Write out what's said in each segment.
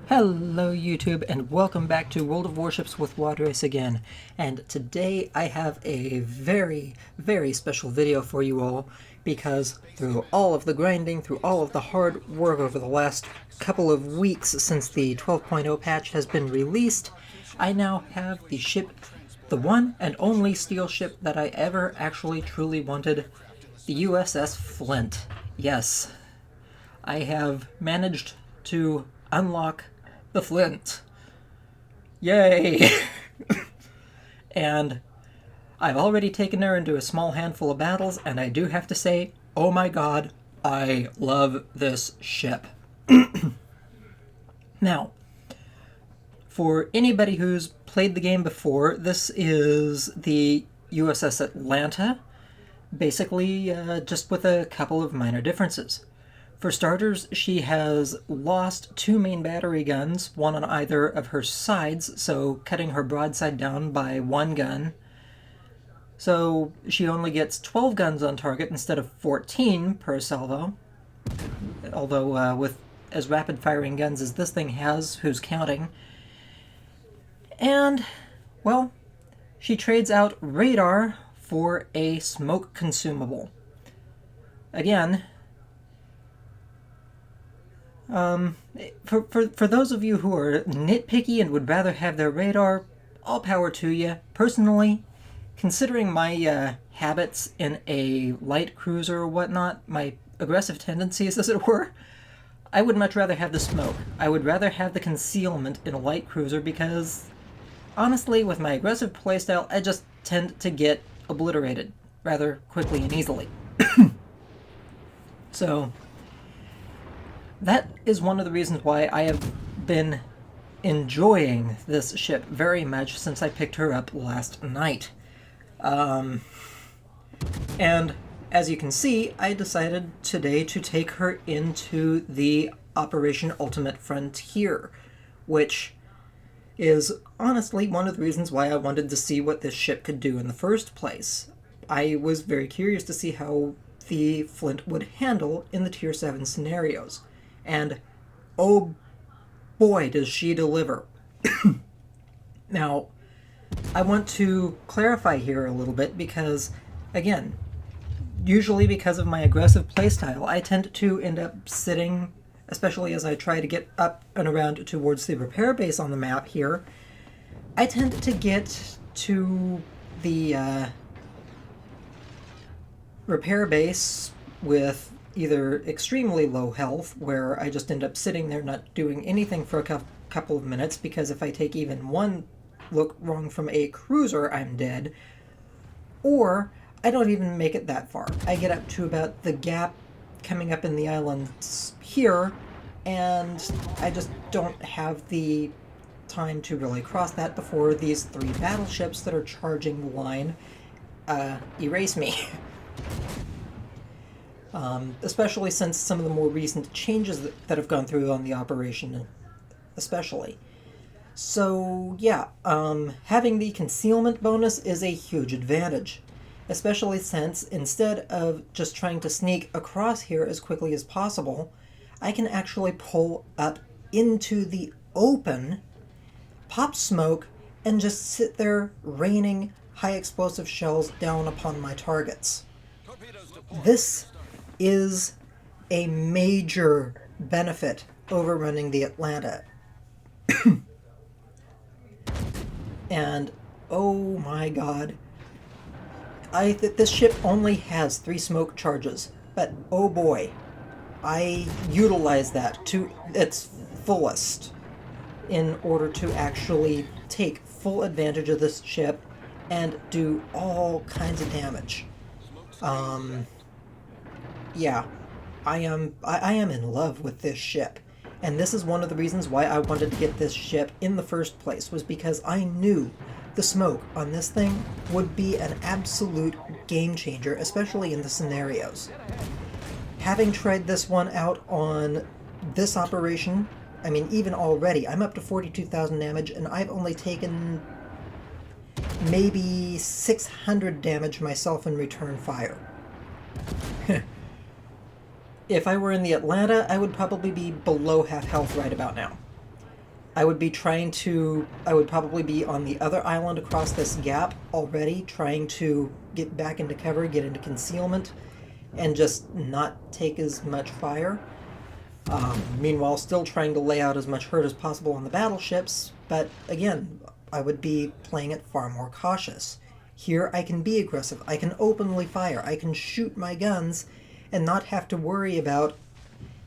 Hello YouTube and welcome back to World of Warships with Wadres again. And today I have a very special video for you all because through all of the grinding, through all of the hard work over the last couple of weeks since the 12.0 patch has been released, I now have the ship, the one and only steel ship that I ever actually truly wanted, the USS Flint. Yes, I have managed to unlock the Flint. Yay! And I've already taken her into a small handful of battles, and I do have to say, oh my god, I love this ship. Now, for anybody who's played the game before, this is the USS Atlanta, basically just with a couple of minor differences. For starters, she has lost two main battery guns, one on either of her sides, so cutting her broadside down by one gun. So she only gets 12 guns on target instead of 14 per salvo. Although with as rapid firing guns as this thing has, who's counting? And, well, she trades out radar for a smoke consumable. Again, for those of you who are nitpicky and would rather have their radar, all power to you. Personally, considering my habits in a light cruiser or whatnot, my aggressive tendencies, as it were, I would much rather have the smoke. I would rather have the concealment in a light cruiser because, honestly, with my aggressive playstyle, I just tend to get obliterated rather quickly and easily. So that is one of the reasons why I have been enjoying this ship very much since I picked her up last night. And as you can see, I decided today to take her into the Operation Ultimate Frontier, which is honestly one of the reasons why I wanted to see what this ship could do in the first place. I was very curious to see how the Flint would handle in the Tier 7 scenarios. And oh boy, does she deliver. Now, I want to clarify here a little bit because, again, usually because of my aggressive playstyle, I tend to end up sitting, especially as I try to get up and around towards the repair base on the map here, I tend to get to the repair base with either extremely low health, where I just end up sitting there not doing anything for a couple of minutes, because if I take even one look wrong from a cruiser, I'm dead, or I don't even make it that far. I get up to about the gap coming up in the islands here, and I just don't have the time to really cross that before these three battleships that are charging the line erase me. Especially since some of the more recent changes that have gone through on the operation, especially. So yeah, having the concealment bonus is a huge advantage, especially since instead of just trying to sneak across here as quickly as possible, I can actually pull up into the open, pop smoke, and just sit there raining high explosive shells down upon my targets. This is a major benefit over running the Atlanta. And oh my god, this ship only has 3 smoke charges, but oh boy, I utilize that to its fullest in order to actually take full advantage of this ship and do all kinds of damage. Yeah, I am in love with this ship, and this is one of the reasons why I wanted to get this ship in the first place, was because I knew the smoke on this thing would be an absolute game changer, especially in the scenarios. Having tried this one out on this operation, I mean, even already, I'm up to 42,000 damage, and I've only taken maybe 600 damage myself in return fire. If I were in the Atlanta, I would probably be below half health right about now. I would probably be on the other island across this gap already, trying to get back into cover, get into concealment, and just not take as much fire. Meanwhile, still trying to lay out as much hurt as possible on the battleships, but again, I would be playing it far more cautious. Here I can be aggressive, I can openly fire, I can shoot my guns, and not have to worry about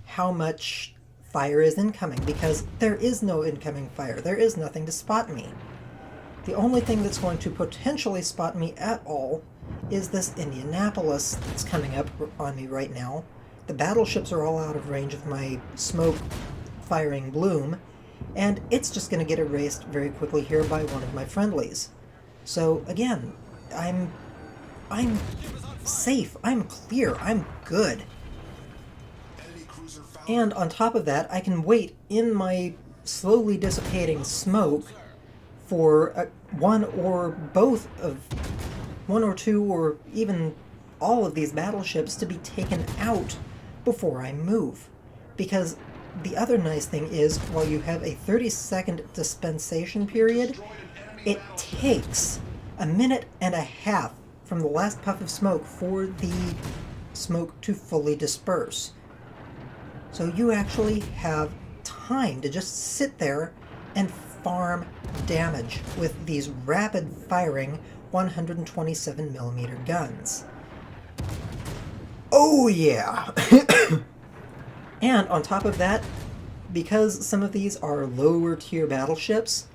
how much fire is incoming, because there is no incoming fire, there is nothing to spot me. The only thing that's going to potentially spot me at all is this Indianapolis that's coming up on me right now. The battleships are all out of range of my smoke firing bloom, and it's just going to get erased very quickly here by one of my friendlies. So again, I'm safe, I'm clear, I'm good. And on top of that, I can wait in my slowly dissipating smoke for one or two, or even all of these battleships to be taken out before I move. Because the other nice thing is, while you have a 30-second dispensation period, it takes a minute and a half from the last puff of smoke for the smoke to fully disperse. So you actually have time to just sit there and farm damage with these rapid firing 127mm guns. Oh yeah! And on top of that, because some of these are lower tier battleships,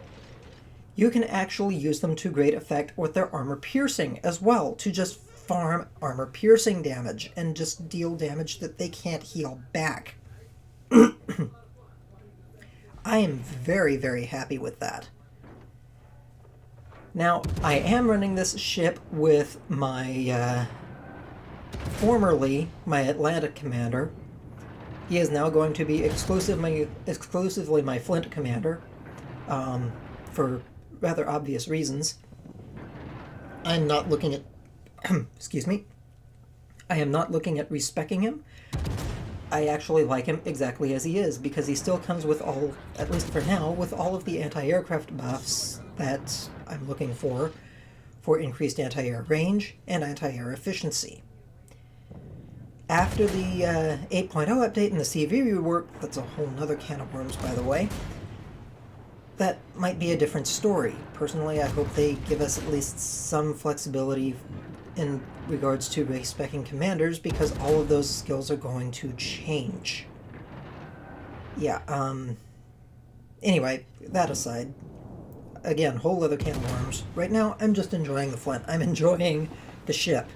you can actually use them to great effect with their armor piercing as well, to just farm armor piercing damage and just deal damage that they can't heal back. I am very, very happy with that. Now, I am running this ship with my, formerly my Atlantic commander. He is now going to be exclusively my Flint commander, for rather obvious reasons. I'm not looking at, excuse me, I am not looking at respecking him. I actually like him exactly as he is, because he still comes with all, at least for now, with all of the anti-aircraft buffs that I'm looking for increased anti-air range and anti-air efficiency. After the 8.0 update and the CV rework, that's a whole nother can of worms, by the way, that might be a different story. Personally, I hope they give us at least some flexibility in regards to race-specking commanders, because all of those skills are going to change. Yeah, anyway, that aside, again, whole other can of worms. Right now, I'm just enjoying the Flint. I'm enjoying the ship.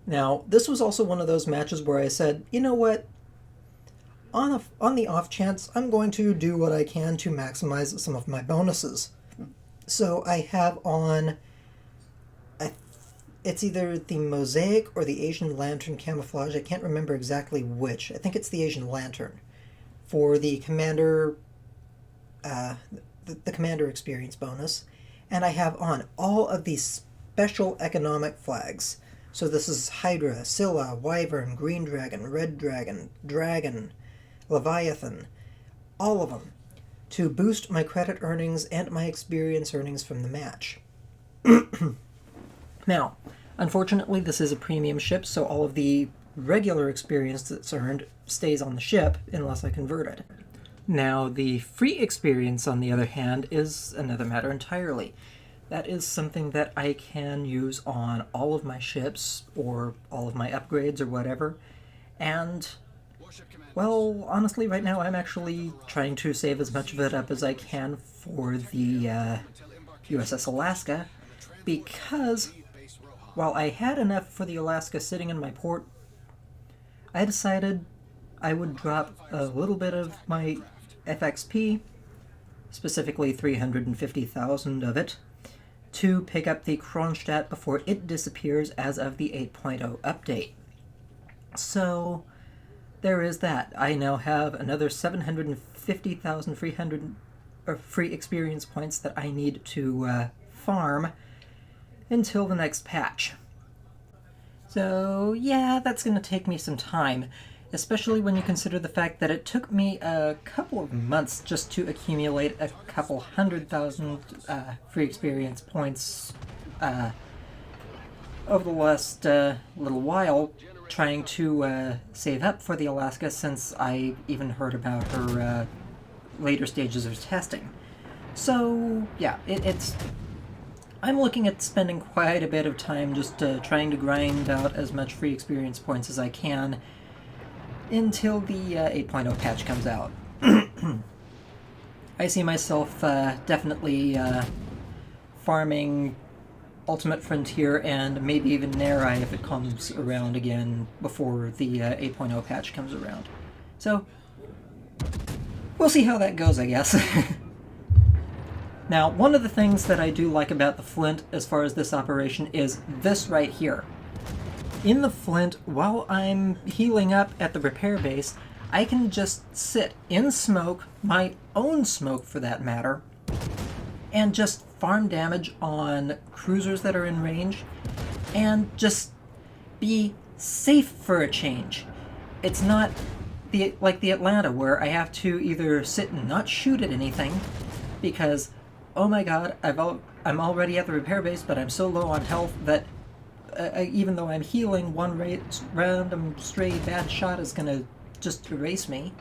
Now, this was also one of those matches where I said, you know what, on the off chance, I'm going to do what I can to maximize some of my bonuses. So I have on, it's either the Mosaic or the Asian Lantern camouflage. I can't remember exactly which. I think it's the Asian Lantern for the commander, the commander experience bonus. And I have on all of these special economic flags. So this is Hydra, Scylla, Wyvern, Green Dragon, Red Dragon, Dragon, Leviathan, all of them, to boost my credit earnings and my experience earnings from the match. Now, unfortunately, this is a premium ship, so all of the regular experience that's earned stays on the ship unless I convert it. Now, the free experience, on the other hand, is another matter entirely. That is something that I can use on all of my ships, or all of my upgrades, or whatever, and, well, honestly, right now I'm actually trying to save as much of it up as I can for the USS Alaska, because while I had enough for the Alaska sitting in my port, I decided I would drop a little bit of my FXP, specifically 350,000 of it, to pick up the Kronstadt before it disappears as of the 8.0 update. So there is that. I now have another 750,000 free experience points that I need to farm until the next patch. So yeah, that's going to take me some time. especially when you consider the fact that it took me a couple of months just to accumulate a couple 100,000 free experience points over the last little while, trying to save up for the Alaska since I even heard about her later stages of testing. So, yeah, I'm looking at spending quite a bit of time just trying to grind out as much free experience points as I can until the 8.0 patch comes out. I see myself definitely farming Ultimate Frontier and maybe even Nerai if it comes around again before the 8.0 patch comes around. So, we'll see how that goes, I guess. Now, one of the things that I do like about the Flint as far as this operation is this right here. In the Flint, while I'm healing up at the repair base, I can just sit in smoke, my own smoke for that matter, and just farm damage on cruisers that are in range, and just be safe for a change. It's not like the Atlanta, where I have to either sit and not shoot at anything, because, oh my god, I'm already at the repair base, but I'm so low on health that even though I'm healing, one random stray bad shot is gonna just erase me.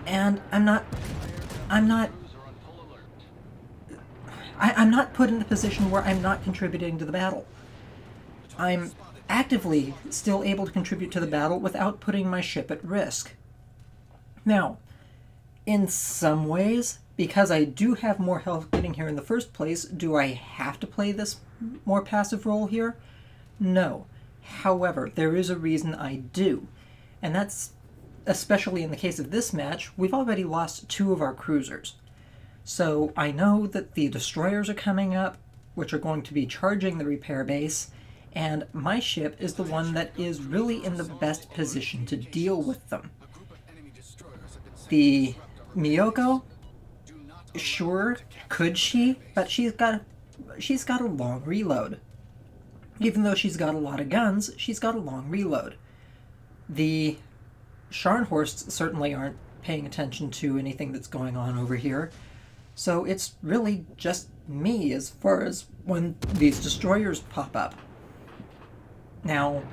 And I'm not put in a position where I'm not contributing to the battle. I'm actively still able to contribute to the battle without putting my ship at risk. Now, in some ways, because I do have more health getting here in the first place, do I have to play this more passive role here? No. However, there is a reason I do. And that's, especially in the case of this match, we've already lost 2 of our cruisers. So I know that the destroyers are coming up, which are going to be charging the repair base, and my ship is the one that is really in the best position to deal with them. The Miyoko, sure, could she, but she's got a long reload. Even though she's got a lot of guns, she's got a long reload. The Scharnhorsts certainly aren't paying attention to anything that's going on over here, so it's really just me as far as when these destroyers pop up. Now,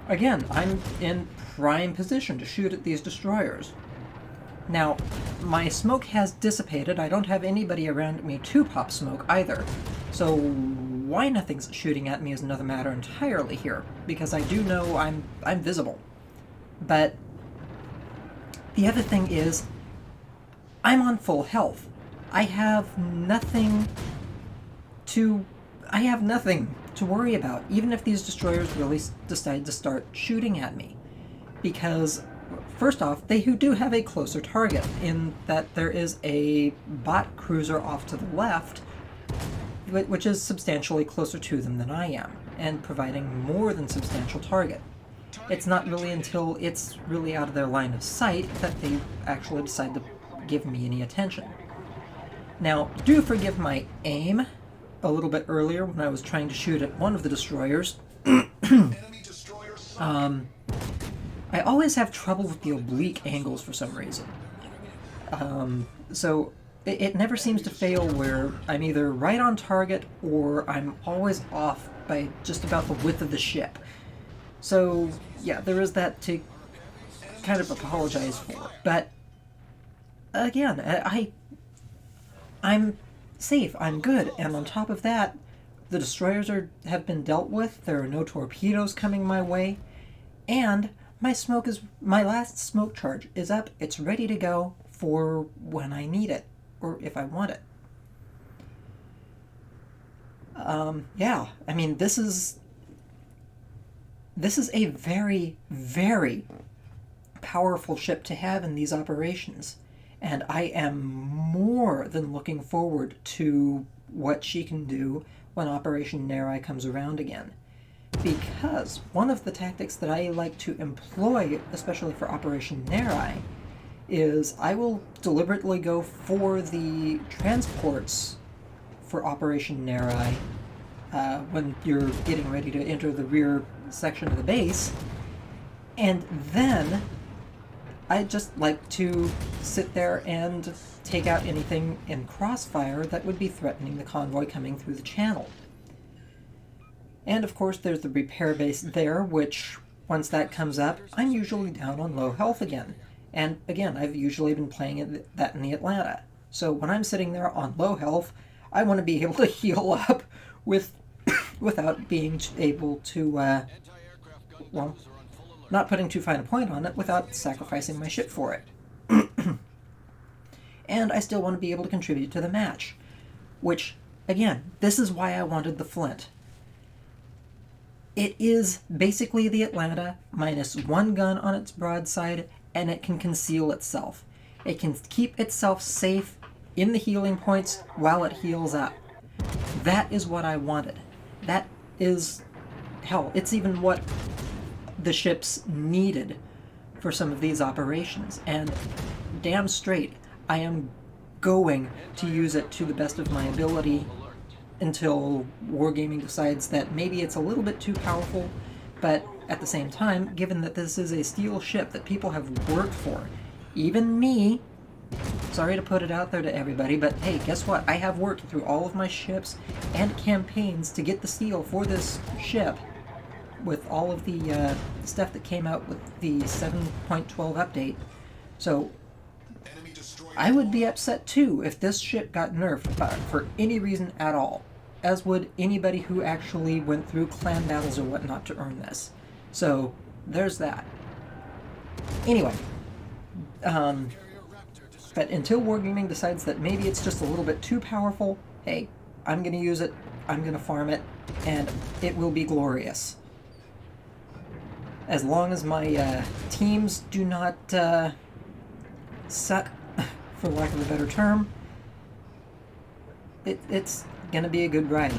again, I'm in prime position to shoot at these destroyers. Now, my smoke has dissipated. I don't have anybody around me to pop smoke either. So why nothing's shooting at me is another matter entirely here, because I do know I'm visible. But the other thing is, I'm on full health. I have nothing to worry about, even if these destroyers really decide to start shooting at me. Because first off, they do have a closer target, in that there is a bot cruiser off to the left, which is substantially closer to them than I am, and providing more than substantial target. It's not really until it's really out of their line of sight that they actually decide to give me any attention. Now, do forgive my aim a little bit earlier when I was trying to shoot at one of the destroyers. I always have trouble with the oblique angles for some reason. So it never seems to fail where I'm either right on target or I'm always off by just about the width of the ship. So yeah, there is that to kind of apologize for. But again, I'm safe, I'm good, and on top of that, the destroyers have been dealt with, there are no torpedoes coming my way, and my last smoke charge is up. It's ready to go for when I need it, or if I want it. Yeah, I mean, this is a very, very powerful ship to have in these operations, and I am more than looking forward to what she can do when Operation Nerai comes around again. Because one of the tactics that I like to employ, especially for Operation Nerai, is I will deliberately go for the transports for Operation Nerai when you're getting ready to enter the rear section of the base, And then I'd just like to sit there and take out anything in crossfire that would be threatening the convoy coming through the channel. And of course there's the repair base there, which once that comes up, I'm usually down on low health again. And again, I've usually been playing that in the Atlanta. So when I'm sitting there on low health, I want to be able to heal up without being able to, well, not putting too fine a point on it, without sacrificing my ship for it. And I still want to be able to contribute to the match. Which, again, this is why I wanted the Flint. It is basically the Atlanta minus one gun on its broadside, and it can conceal itself. It can keep itself safe in the healing points while it heals up. That is what I wanted. That is, hell, it's even what the ships needed for some of these operations. And damn straight, I am going to use it to the best of my ability until Wargaming decides that maybe it's a little bit too powerful, but at the same time, given that this is a steel ship that people have worked for, even me, sorry to put it out there to everybody, but hey, guess what? I have worked through all of my ships and campaigns to get the steel for this ship with all of the stuff that came out with the 7.12 update. So I would be upset too if this ship got nerfed for any reason at all, as would anybody who actually went through clan battles or whatnot to earn this. So there's that. Anyway, but until Wargaming decides that maybe it's just a little bit too powerful, hey, I'm going to use it, I'm going to farm it, and it will be glorious. As long as my teams do not suck, for lack of a better term, it's going to be a good ride.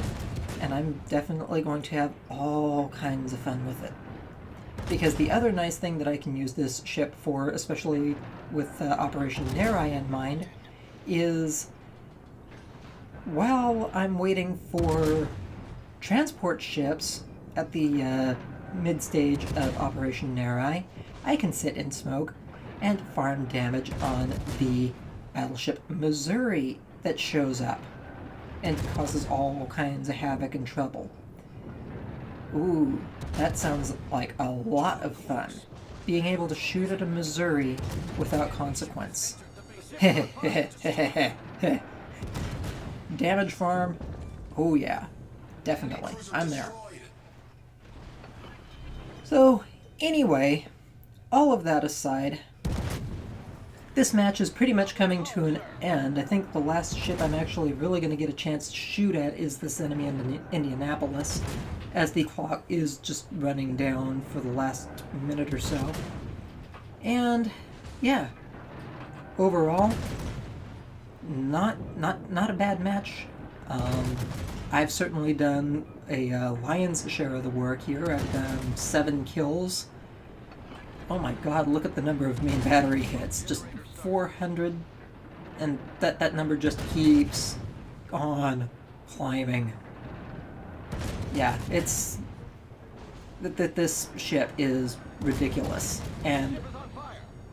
And I'm definitely going to have all kinds of fun with it. Because the other nice thing that I can use this ship for, especially with Operation Nerai in mind, is while I'm waiting for transport ships at the mid-stage of Operation Nerai, I can sit and smoke and farm damage on the battleship Missouri that shows up and causes all kinds of havoc and trouble. Ooh, that sounds like a lot of fun. Being able to shoot at a Missouri without consequence. Damage farm? Oh yeah, definitely. I'm there. So, anyway, all of that aside, this match is pretty much coming to an end. I think the last ship I'm actually really going to get a chance to shoot at is this enemy in Indianapolis, as the clock is just running down for the last minute or so. And yeah, overall, not a bad match. I've certainly done a lion's share of the work here. I've done 7 kills. Oh my god, look at the number of main battery hits. Just 400, and that number just keeps on climbing. Yeah, it's... this ship is ridiculous, and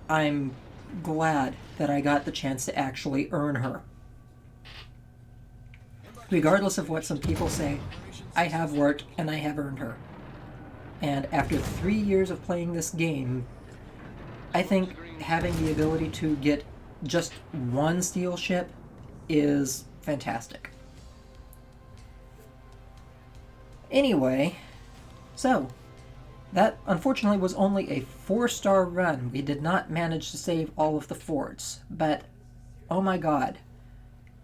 I'm glad that I got the chance to actually earn her. Regardless of what some people say, I have worked and I have earned her. And after 3 years of playing this game, I think having the ability to get just one steel ship is fantastic. Anyway, so that unfortunately was only a 4-star run. We did not manage to save all of the forts, but oh my god,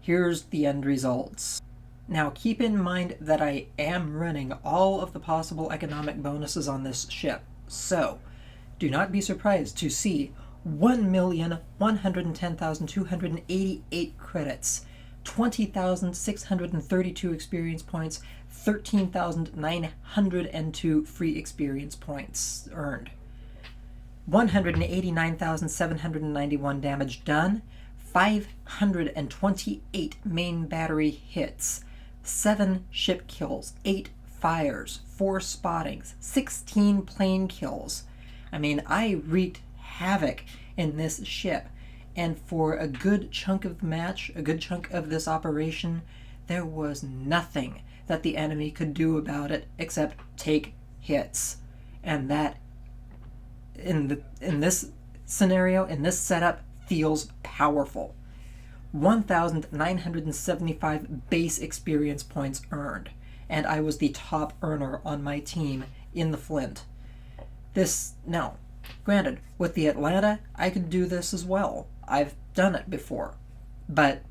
here's the end results. Now keep in mind that I am running all of the possible economic bonuses on this ship, so do not be surprised to see 1,110,288 credits, 20,632 experience points, 13,902 free experience points earned, 189,791 damage done, 528 main battery hits, 7 ship kills, 8 fires, 4 spottings, 16 plane kills, I mean, I wreaked havoc in this ship, and for a good chunk of the match, a good chunk of this operation, there was nothing that the enemy could do about it except take hits. And that, in this scenario, in this setup, feels powerful. 1,975 base experience points earned, and I was the top earner on my team in the Flint. Now, granted, with the Atlanta, I could do this as well. I've done it before, but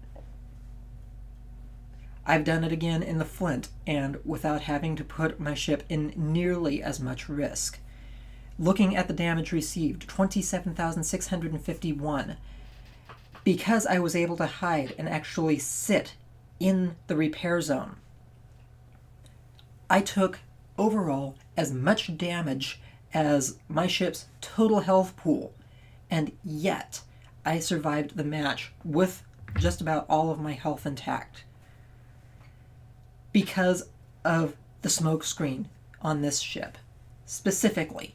I've done it again in the Flint, and without having to put my ship in nearly as much risk. Looking at the damage received, 27,651. Because I was able to hide and actually sit in the repair zone, I took overall as much damage as my ship's total health pool, and yet I survived the match with just about all of my health intact because of the smoke screen on this ship specifically.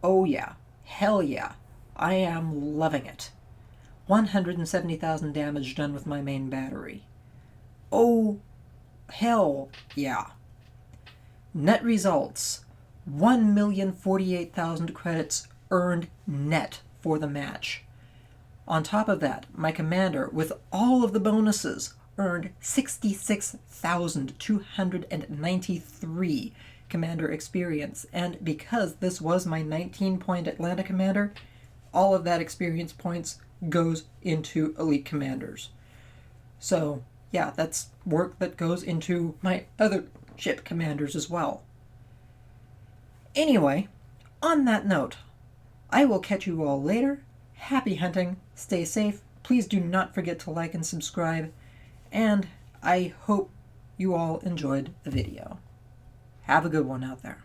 Oh yeah, hell yeah, I am loving it. 170,000 damage done with my main battery. Oh, hell yeah. Net results, 1,048,000 credits earned net for the match. On top of that, my commander, with all of the bonuses, earned 66,293 commander experience, and because this was my 19-point Atlanta commander, all of that experience points goes into elite commanders. So yeah, that's work that goes into my other ship commanders as well. Anyway, on that note, I will catch you all later. Happy hunting, stay safe, please do not forget to like and subscribe, and I hope you all enjoyed the video. Have a good one out there.